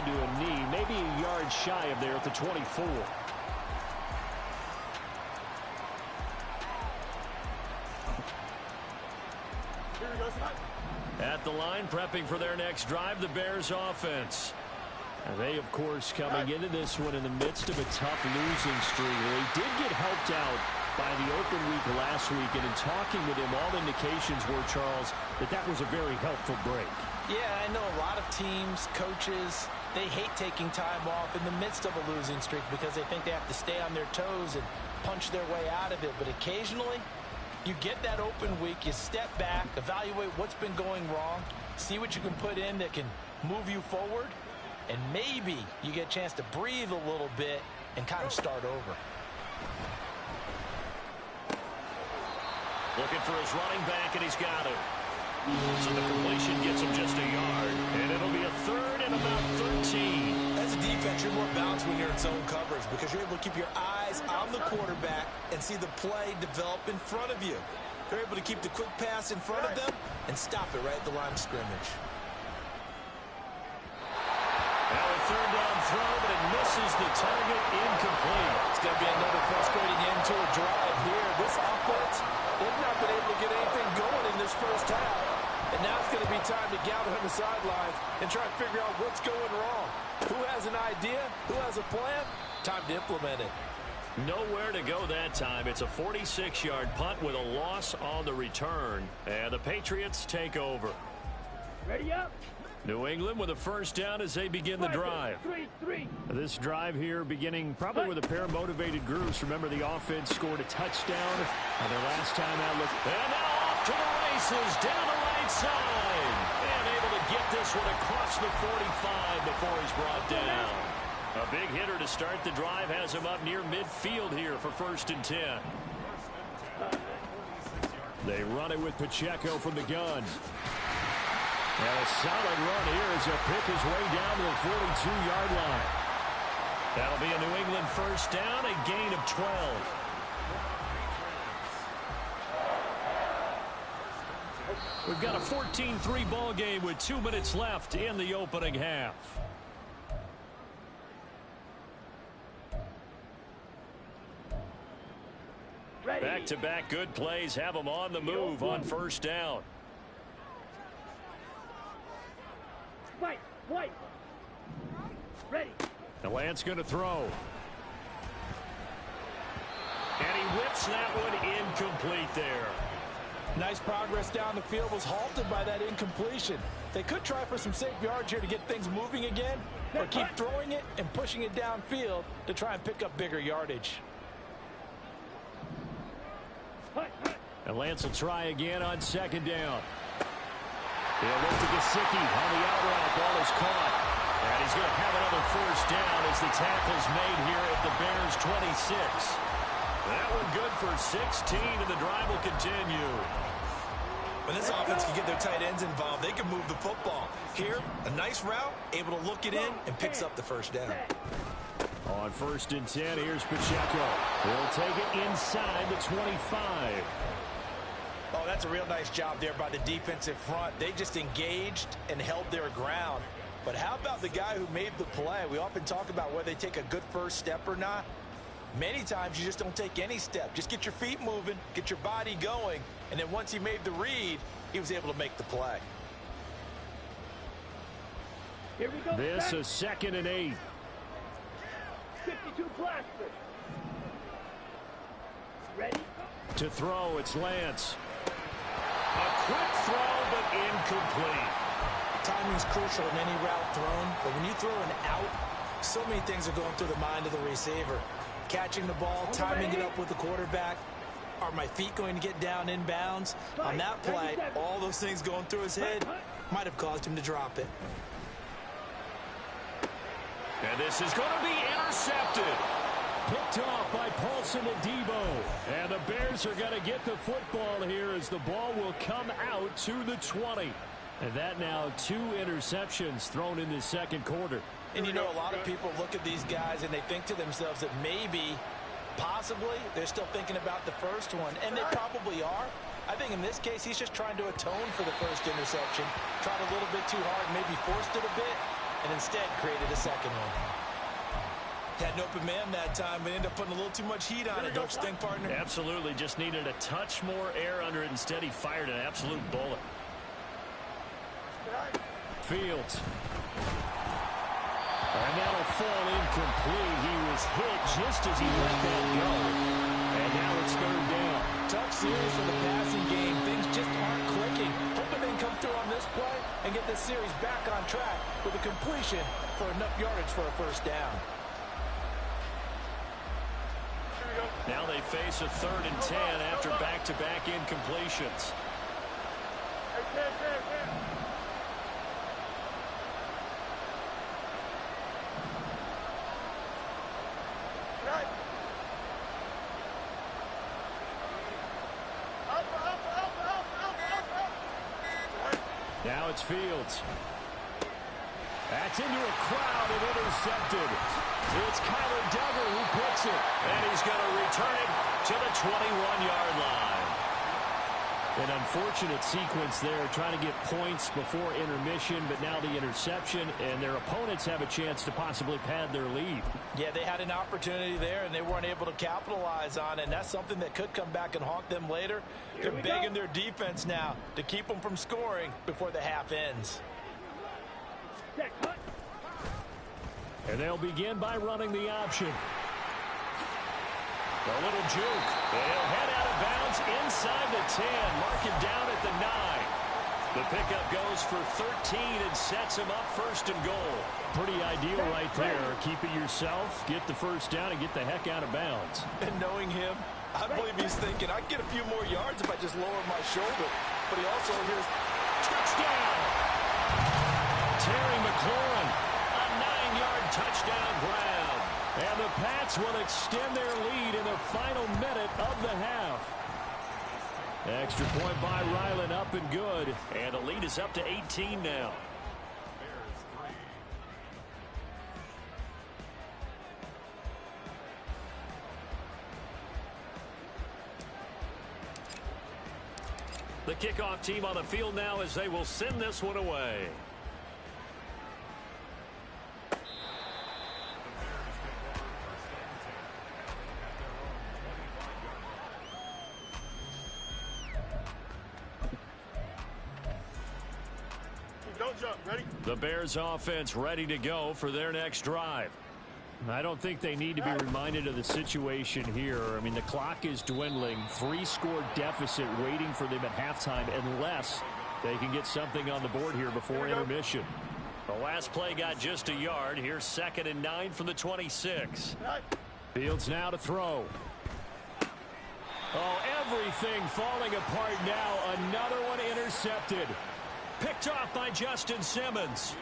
down to a knee, maybe a yard shy of there at the 24. At the line, prepping for their next drive, the Bears offense. And they, of course, coming into this one in the midst of a tough losing streak. They did get helped out by the open week last week, and in talking with him, all indications were, Charles, that was a very helpful break. Yeah, I know a lot of teams, coaches, they hate taking time off in the midst of a losing streak because they think they have to stay on their toes and punch their way out of it. But occasionally, you get that open week, you step back, evaluate what's been going wrong, see what you can put in that can move you forward, and maybe you get a chance to breathe a little bit and kind of start over. Looking for his running back, and he's got it. So the completion gets him just a yard, and it'll be a third and about 13. As a defense, you're more balanced when you're in zone coverage because you're able to keep your eyes on the quarterback and see the play develop in front of you. They're able to keep the quick pass in front of them and stop it right at the line of scrimmage. Now a third down throw, but it misses the target, incomplete. It's going to be another frustrating end to a drive here. This offense, they've not been able to get anything going in this first half. And now it's going to be time to gather on the sidelines and try and figure out what's going wrong. Who has an idea? Who has a plan? Time to implement it. Nowhere to go that time. It's a 46-yard punt with a loss on the return. And the Patriots take over. Ready up. New England with a first down as they begin the drive. This drive here beginning probably with a pair of motivated groups. Remember, the offense scored a touchdown on their last time out. And now off to the races down the right side. And able to get this one across the 45 before he's brought down. A big hitter to start the drive has him up near midfield here for 1st and 10. They run it with Pacheco from the gun. And a solid run here as he'll pick his way down to the 42-yard line. That'll be a New England first down, a gain of 12. We've got a 14-3 ball game with 2 minutes left in the opening half. Back-to-back good plays have them on the move on first down. White. Ready. And Lance going to throw. And he whips that one incomplete there. Nice progress down the field, was halted by that incompletion. They could try for some safe yards here to get things moving again, or keep throwing it and pushing it downfield to try and pick up bigger yardage. And Lance will try again on second down. He'll look to Gesicki on the out route. Ball is caught. And he's going to have another first down as the tackle's made here at the Bears 26. That one good for 16, and the drive will continue. When this offense can get their tight ends involved, they can move the football. Here, a nice route, able to look it in, and picks up the first down. On 1st and 10, here's Pacheco. He'll take it inside the 25. Oh, that's a real nice job there by the defensive front. They just engaged and held their ground. But how about the guy who made the play? We often talk about whether they take a good first step or not. Many times you just don't take any step. Just get your feet moving, get your body going, and then once he made the read, he was able to make the play. Here we go. This is 2nd and 8. 52 blaster. Ready? To throw, it's Lance. A quick throw, but incomplete. Timing's crucial in any route thrown, but when you throw an out, so many things are going through the mind of the receiver. Catching the ball, timing it up with the quarterback. Are my feet going to get down in bounds? On that play, all those things going through his head might have caused him to drop it. And this is going to be intercepted. Picked off by Paulson Adebo. And the Bears are going to get the football here as the ball will come out to the 20. And that now 2 interceptions thrown in the second quarter. And you know, a lot of people look at these guys and they think to themselves that maybe, possibly, they're still thinking about the first one. And they probably are. I think in this case, he's just trying to atone for the first interception. Tried a little bit too hard, maybe forced it a bit. and instead created a second one. Had an open man that time, but ended up putting a little too much heat on it, don't you think, partner? Absolutely. Just needed a touch more air under it. Instead, he fired an absolute bullet. Fields. And that'll fall incomplete. He was hit just as he let that go. And now it's third down. Tough series for the passing game. Things just aren't clicking. Hoping they can come through on this play and get this series back on track with a completion for enough yardage for a first down. Now they face a 3rd and 10 after back-to-back incompletions. Now it's Fields. That's into a crowd and intercepted. It's Kyler Duggar who picks it. And he's going to return it to the 21-yard line. An unfortunate sequence there, trying to get points before intermission, but now the interception, and their opponents have a chance to possibly pad their lead. Yeah, they had an opportunity there, and they weren't able to capitalize on it, and that's something that could come back and haunt them later. They're begging their defense now to keep them from scoring before the half ends. And they'll begin by running the option. A little juke. They'll head out of bounds inside the 10. Mark it down at the 9. The pickup goes for 13 and sets him up 1st and goal. Pretty ideal right there. Keep it yourself, get the first down, and get the heck out of bounds. And knowing him, I believe he's thinking, I'd get a few more yards if I just lowered my shoulder. But he also hears, touchdown! Terry McLaurin, a 9-yard touchdown grab. And the Pats will extend their lead in the final minute of the half. Extra point by Ryland, up and good. And the lead is up to 18 now. The kickoff team on the field now as they will send this one away. The Bears offense ready to go for their next drive. I don't think they need to be reminded of the situation here. I mean, the clock is dwindling. 3-score deficit waiting for them at halftime unless they can get something on the board here before intermission. The last play got just a yard. Here's 2nd and 9 from the 26. Fields now to throw. Oh, everything falling apart now. Another one intercepted. Picked off by Justin Simmons.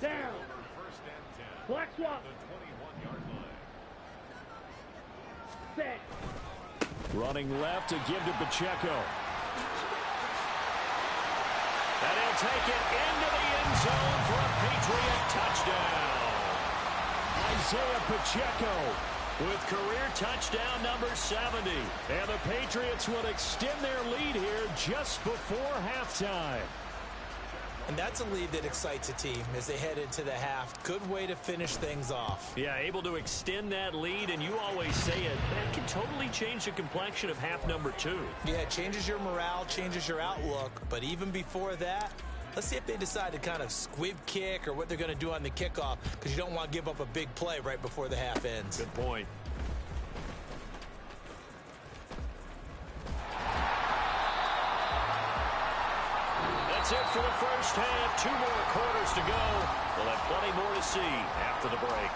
Down. Black swap. Set. Running left to give to Pacheco. And he'll take it into the end zone for a Patriot touchdown. Isaiah Pacheco with career touchdown number 70. And the Patriots will extend their lead here just before halftime. And that's a lead that excites a team as they head into the half. Good way to finish things off. Yeah, able to extend that lead, and you always say it, that can totally change the complexion of half number 2. Yeah, it changes your morale, changes your outlook. But even before that, let's see if they decide to kind of squib kick or what they're going to do on the kickoff, because you don't want to give up a big play right before the half ends. Good point. That's it for the first half. 2 more quarters to go. We'll have plenty more to see after the break.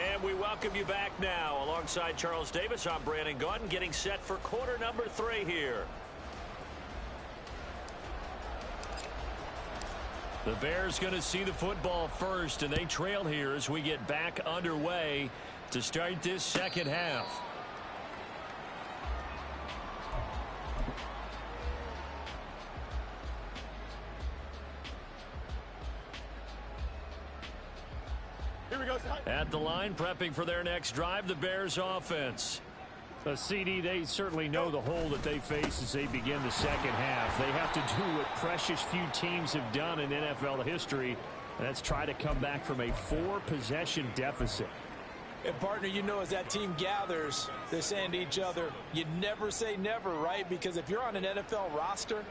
And we welcome you back now. Alongside Charles Davis, I'm Brandon Gaudin, getting set for quarter number 3 here. The Bears going to see the football first, and they trail here as we get back underway to start this second half. Here we go, Sam. At the line, prepping for their next drive, the Bears offense. CD, they certainly know the hole that they face as they begin the second half. They have to do what precious few teams have done in NFL history, and that's try to come back from a 4-possession deficit. And, partner, you know, as that team gathers, they're saying to each other, you never say never, right? Because if you're on an NFL roster,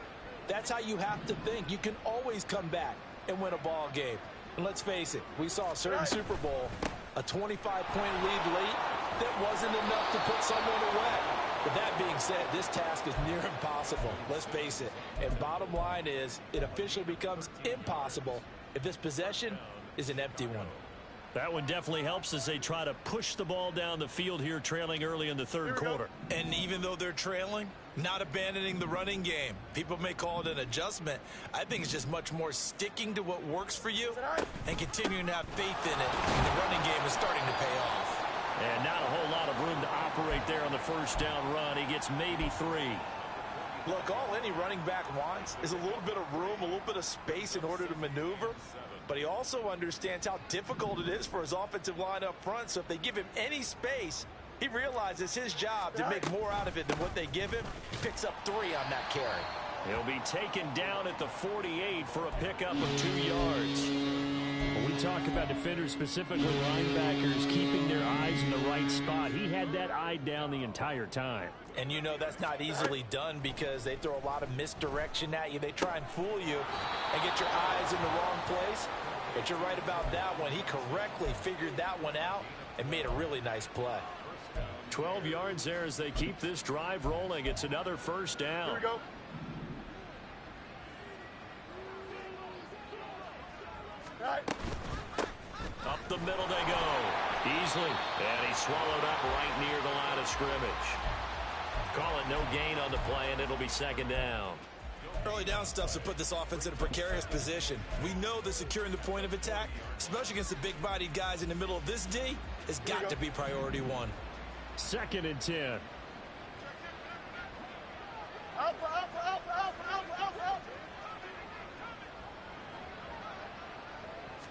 that's how you have to think. You can always come back and win a ball game. And let's face it, we saw a certain Super Bowl, a 25-point lead late, that wasn't enough to put someone away. But that being said, this task is near impossible. Let's face it. And bottom line is, it officially becomes impossible if this possession is an empty one. That one definitely helps as they try to push the ball down the field here, trailing early in the third quarter. And even though they're trailing, not abandoning the running game. People may call it an adjustment. I think it's just much more sticking to what works for you and continuing to have faith in it. The running game is starting to pay off. And not a whole lot of room to operate there on the first down run. He gets maybe 3. Look, all any running back wants is a little bit of room, a little bit of space in order to maneuver. But he also understands how difficult it is for his offensive line up front. So if they give him any space, he realizes his job to make more out of it than what they give him. He picks up 3 on that carry. He'll be taken down at the 48 for a pickup of 2 yards. When we talk about defenders, specifically linebackers, keeping their eyes in the right spot, he had that eye down the entire time. And you know that's not easily done because they throw a lot of misdirection at you. They try and fool you and get your eyes in the wrong place. But you're right about that one. He correctly figured that one out and made a really nice play. 12 yards there as they keep this drive rolling. It's another first down. Here we go. Right. Up the middle they go. Easily. And he swallowed up right near the line of scrimmage. Call it no gain on the play, and it'll be second down. Early down stuff to put this offense in a precarious position. We know that securing the point of attack, especially against the big-bodied guys in the middle of this D, has got to be priority 1. 2nd and 10.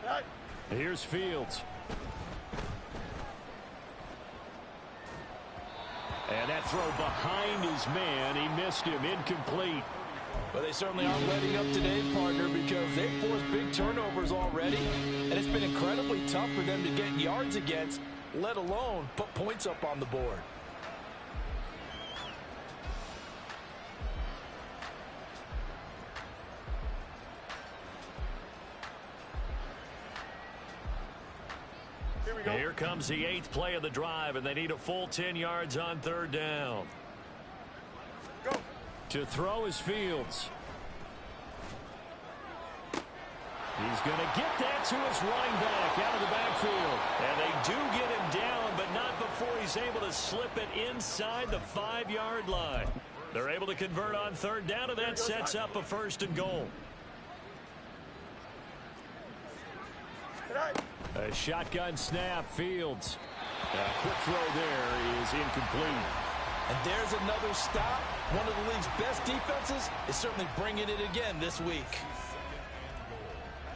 Right. Here's Fields. And that throw behind his man. He missed him. Incomplete. But they certainly aren't letting up today, partner, because they've forced big turnovers already. And it's been incredibly tough for them to get yards against, let alone put points up on the board. Here comes the 8th play of the drive, and they need a full 10 yards on 3rd down. Go. To throw is Fields. He's going to get that to his running back out of the backfield. And they do get him down, but not before he's able to slip it inside the 5-yard line. They're able to convert on 3rd down, and that sets up a 1st and goal. Right. A shotgun snap, Fields. A quick throw there is incomplete. And there's another stop. One of the league's best defenses is certainly bringing it again this week.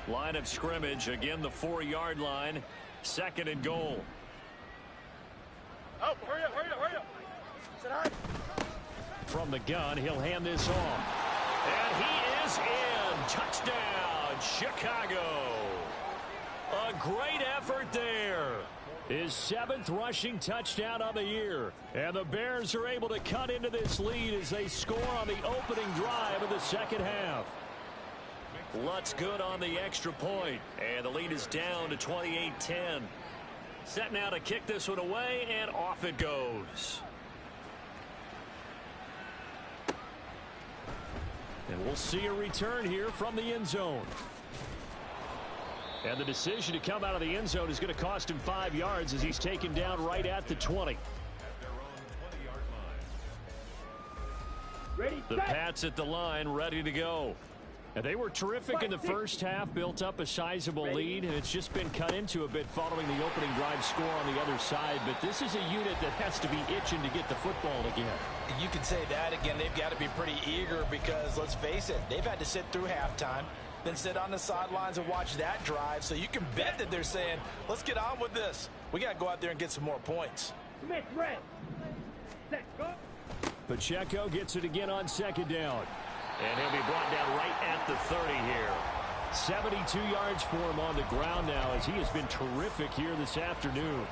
Line of scrimmage, again the 4-yard line. 2nd and goal. Oh, hurry up, hurry up, hurry up. Sit high. From the gun, he'll hand this off. And he is in. Touchdown, Chicago. A great effort there. His 7th rushing touchdown of the year. And the Bears are able to cut into this lead as they score on the opening drive of the second half. Lutz good on the extra point. And the lead is down to 28-10. Set now to kick this one away, and off it goes. And we'll see a return here from the end zone. And the decision to come out of the end zone is going to cost him 5 yards as he's taken down right at the 20. Ready, The Pats at the line, ready to go. And they were terrific in the first half, built up a sizable lead, and it's just been cut into a bit following the opening drive score on the other side. But this is a unit that has to be itching to get the football again. You can say that again. They've got to be pretty eager because, let's face it, they've had to sit through halftime. than sit on the sidelines and watch that drive. So you can bet that they're saying, let's get on with this. We got to go out there and get some more points. Smith, red. Set, go. Pacheco gets it again on second down. And he'll be brought down right at the 30 here. 72 yards for him on the ground now as he has been terrific here this afternoon.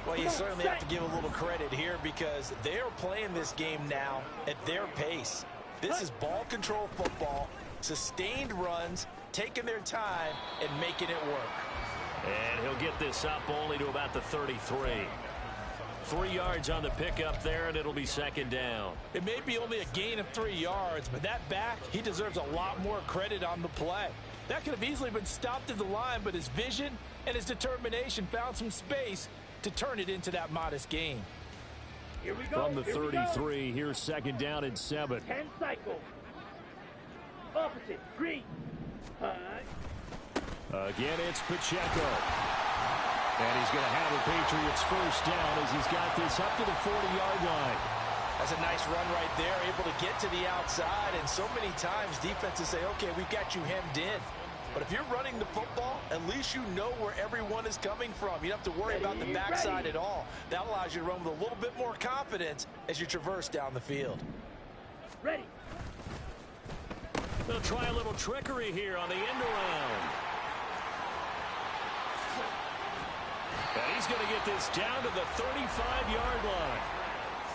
Well, you certainly have to give a little credit here because they are playing this game now at their pace. This is ball control football, sustained runs, taking their time, and making it work. And he'll get this up only to about the 33. 3 yards on the pickup there, and it'll be second down. It may be only a gain of 3 yards, but that back, he deserves a lot more credit on the play. That could have easily been stopped at the line, but his vision and his determination found some space to turn it into that modest gain. Here we go. From the 33, here's second down and 7. 10 cycles. Opposite, green. Again, it's Pacheco. And he's going to have the Patriots first down as he's got this up to the 40-yard line. That's a nice run right there, able to get to the outside. And so many times defenses say, okay, we've got you hemmed in. But if you're running the football, at least you know where everyone is coming from. You don't have to worry about the backside at all. That allows you to run with a little bit more confidence as you traverse down the field. Ready. They'll try a little trickery here on the end around. And he's going to get this down to the 35-yard line.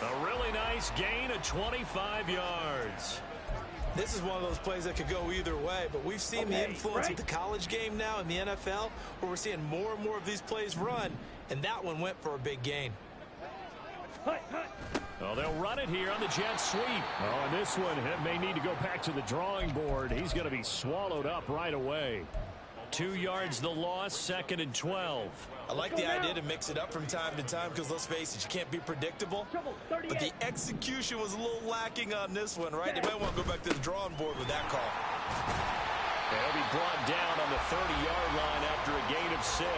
A really nice gain of 25 yards. This is one of those plays that could go either way, but we've seen the influence of the college game now in the NFL, where we're seeing more and more of these plays run, and that one went for a big gain. Oh, they'll run it here on the jet sweep. Oh, and this one may need to go back to the drawing board. He's going to be swallowed up right away. 2 yards the loss, second and 12. I like the idea to mix it up from time to time because, let's face it, you can't be predictable. But the execution was a little lacking on this one, right? They might want to go back to the drawing board with that call. They'll be brought down on the 30-yard line after a gain of 6.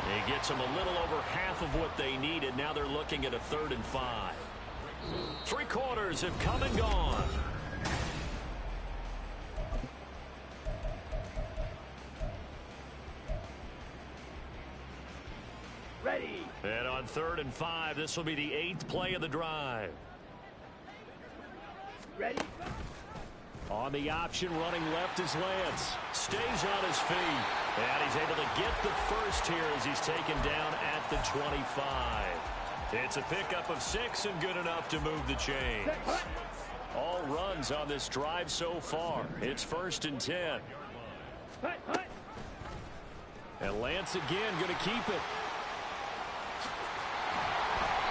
He gets them a little over half of what they needed. Now they're looking at a 3rd and 5. 3 quarters have come and gone. Ready. And on 3rd and 5, this will be the 8th play of the drive. Ready. On the option, running left is Lance. Stays on his feet. And he's able to get the first here as he's taken down at the 25. It's a pickup of 6 and good enough to move the chains. All runs on this drive so far. It's 1st and 10. And Lance again going to keep it.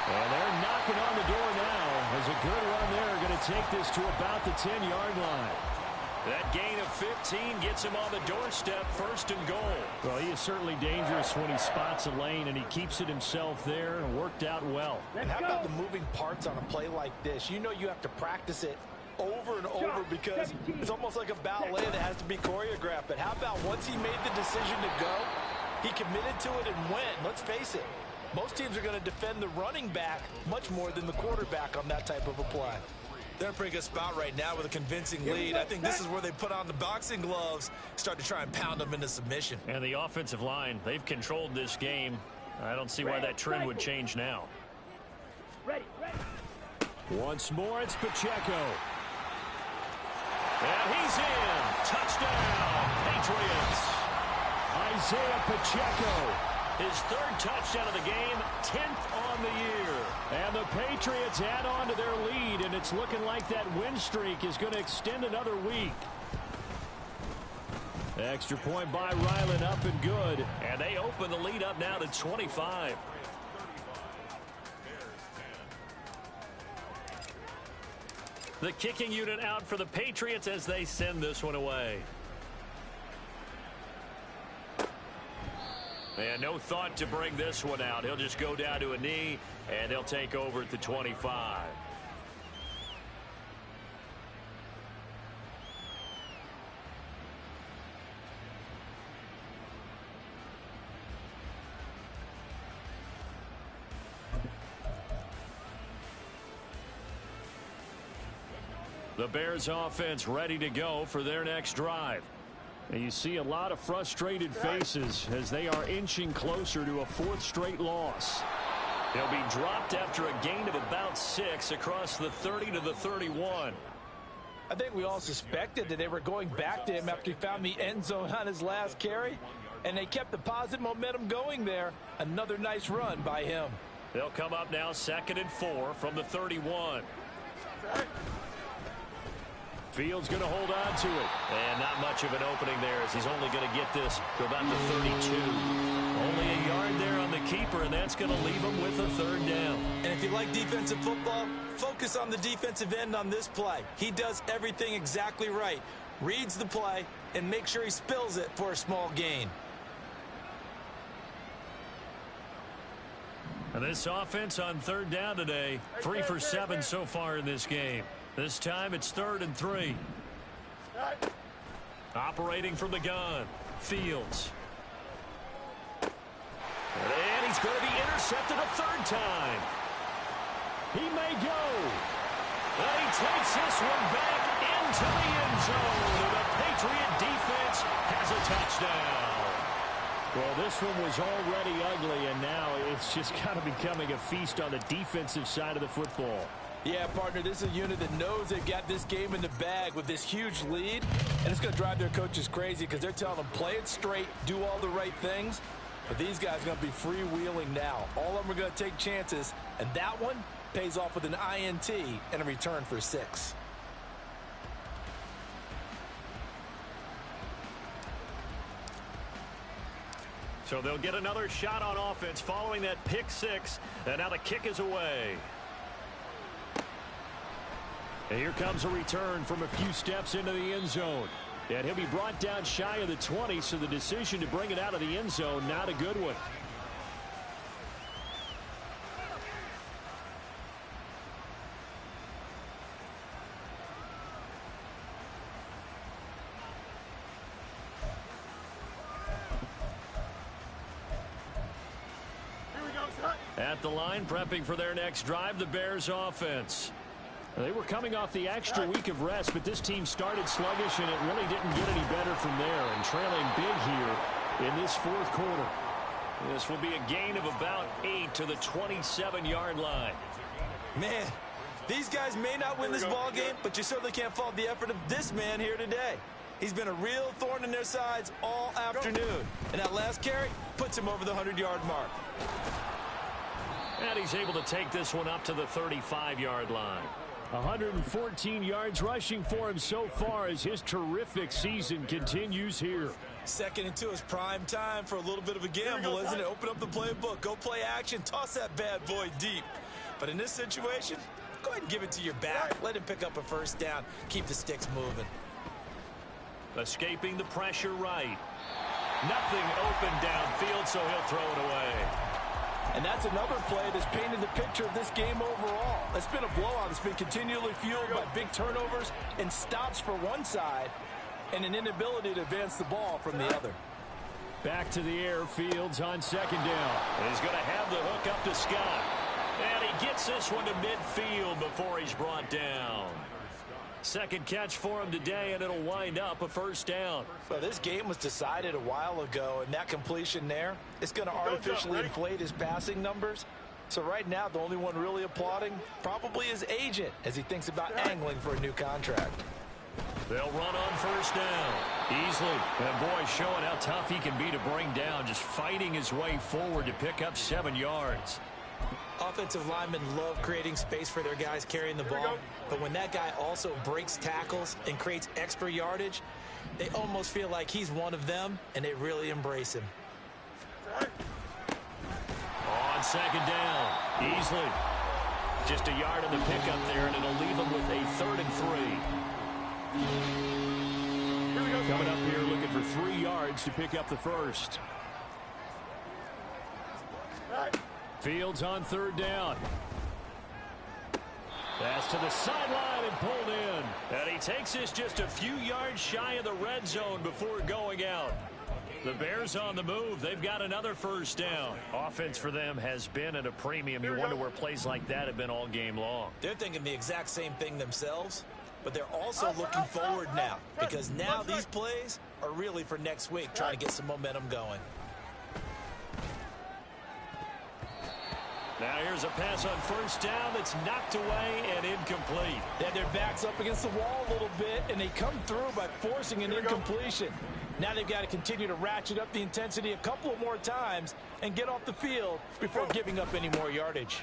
And they're knocking on the door now as a good run there going to take this to about the 10-yard line. That gain of 15 gets him on the doorstep, 1st and goal. Well, he is certainly dangerous when he spots a lane, and he keeps it himself there and worked out well. And how about the moving parts on a play like this? You know you have to practice it over and over because it's almost like a ballet that has to be choreographed. But how about once he made the decision to go, he committed to it and went. Let's face it. Most teams are going to defend the running back much more than the quarterback on that type of a play. They're in a pretty good spot right now with a convincing lead. I think this is where they put on the boxing gloves, start to try and pound them into submission. And the offensive line, they've controlled this game. I don't see why that trend would change now. Ready. Once more, it's Pacheco. And he's in. Touchdown, Patriots. Isaiah Pacheco. His 3rd touchdown of the game, 10th on the year. And the Patriots add on to their lead, and it's looking like that win streak is going to extend another week. Extra point by Ryland, up and good. And they open the lead up now to 25. The kicking unit out for the Patriots as they send this one away. And no thought to bring this one out. He'll just go down to a knee, and they'll take over at the 25. The Bears offense ready to go for their next drive. And you see a lot of frustrated faces as they are inching closer to a fourth straight loss. They'll be dropped after a gain of about 6 across the 30 to the 31. I think we all suspected that they were going back to him after he found the end zone on his last carry. And they kept the positive momentum going there. Another nice run by him. They'll come up now 2nd and 4 from the 31. Fields going to hold on to it. And not much of an opening there as he's only going to get this to about the 32. Only a yard there on the keeper, and that's going to leave him with a 3rd down. And if you like defensive football, focus on the defensive end on this play. He does everything exactly right. Reads the play and makes sure he spills it for a small gain. And this offense on 3rd down today, 3 for 7 so far in this game. This time it's 3rd and 3. Operating from the gun, Fields. And he's going to be intercepted a 3rd time. He may go. And he takes this one back into the end zone. And the Patriot defense has a touchdown. Well, this one was already ugly, and now it's just kind of becoming a feast on the defensive side of the football. Yeah, partner, this is a unit that knows they've got this game in the bag with this huge lead, and it's going to drive their coaches crazy because they're telling them play it straight, do all the right things. But these guys are going to be freewheeling now. All of them are going to take chances, and that one pays off with an INT and a return for 6. So they'll get another shot on offense following that pick 6, and now the kick is away. And here comes a return from a few steps into the end zone. And he'll be brought down shy of the 20, so the decision to bring it out of the end zone, not a good one. At the line, prepping for their next drive, the Bears offense. They were coming off the extra week of rest, but this team started sluggish, and it really didn't get any better from there, and trailing big here in this 4th quarter. This will be a gain of about 8 to the 27-yard line. Man, these guys may not win this ball game, but you certainly can't fault the effort of this man here today. He's been a real thorn in their sides all afternoon, and that last carry puts him over the 100-yard mark. And he's able to take this one up to the 35-yard line. 114 yards rushing for him so far as his terrific season continues here. 2nd and 2 is prime time for a little bit of a gamble, isn't it? Open up the playbook, go play action, toss that bad boy deep. But in this situation, go ahead and give it to your back. Let him pick up a 1st down. Keep the sticks moving. Escaping the pressure right. Nothing open downfield, so he'll throw it away. And that's another play that's painted the picture of this game overall. It's been a blowout that's been continually fueled by big turnovers and stops for one side and an inability to advance the ball from the other. Back to the air, Fields on 2nd down. He's going to have the hook up to Scott. And he gets this one to midfield before he's brought down. 2nd catch for him today, and it'll wind up a 1st down. So this game was decided a while ago, and that completion there is going to artificially inflate his passing numbers. So right now, the only one really applauding probably his agent as he thinks about angling for a new contract. They'll run on 1st down. Easily. And boy, showing how tough he can be to bring down, just fighting his way forward to pick up 7 yards. Offensive linemen love creating space for their guys carrying the ball, but when that guy also breaks tackles and creates extra yardage, they almost feel like he's one of them, and they really embrace him. On 2nd down, Easily. Just a yard on the pickup there, and it'll leave him with a 3rd and 3. Coming up here looking for 3 yards to pick up the 1st. Fields on 3rd down. Pass to the sideline and pulled in. And he takes this just a few yards shy of the red zone before going out. The Bears on the move. They've got another 1st down. Offense for them has been at a premium. You wonder where plays like that have been all game long. They're thinking the exact same thing themselves. but they're also looking forward now because now these plays are really for next week, trying to get some momentum going. Now here's a pass on first down that's knocked away and incomplete. They had their backs up against the wall a little bit, and they come through by forcing an incompletion. Now they've got to continue to ratchet up the intensity a couple of more times and get off the field before giving up any more yardage.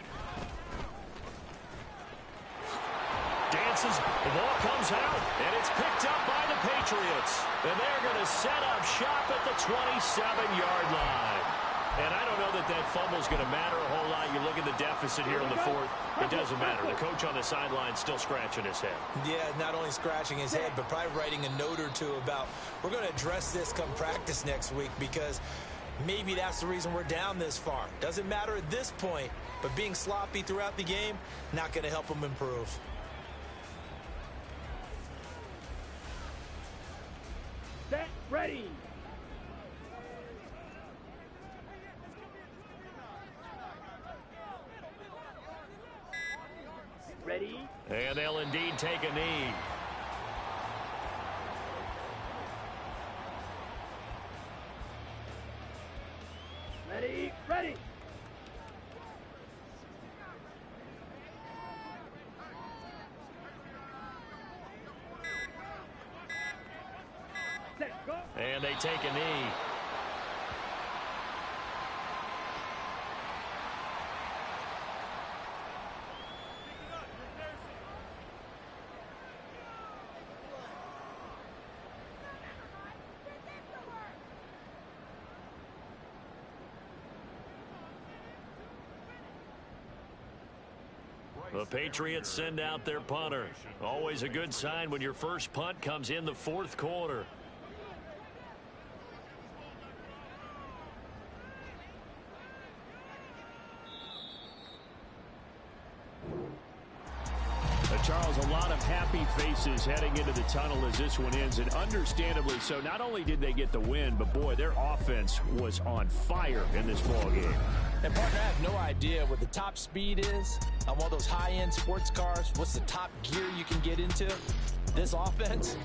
Dances, the ball comes out, and it's picked up by the Patriots. And they're going to set up shop at the 27-yard line. And I don't know that that fumble is going to matter a whole lot. You look at the deficit here in the fourth. It doesn't matter. The coach on the sideline still scratching his head. Yeah, not only scratching his head, but probably writing a note or two about, we're going to address this come practice next week because maybe that's the reason we're down this far. Doesn't matter at this point, but being sloppy throughout the game, not going to help them improve. Set, ready. Ready. And they'll indeed take a knee. Ready, ready. Set, go. And they take a knee. The Patriots send out their punter. Always a good sign when your first punt comes in the fourth quarter. Charles, a lot of happy faces heading into the tunnel as this one ends, and understandably so. Not only did they get the win, but boy, their offense was on fire in this ball game. And partner, I have no idea what the top speed is on one of those high-end sports cars. What's the top gear you can get into? This offense,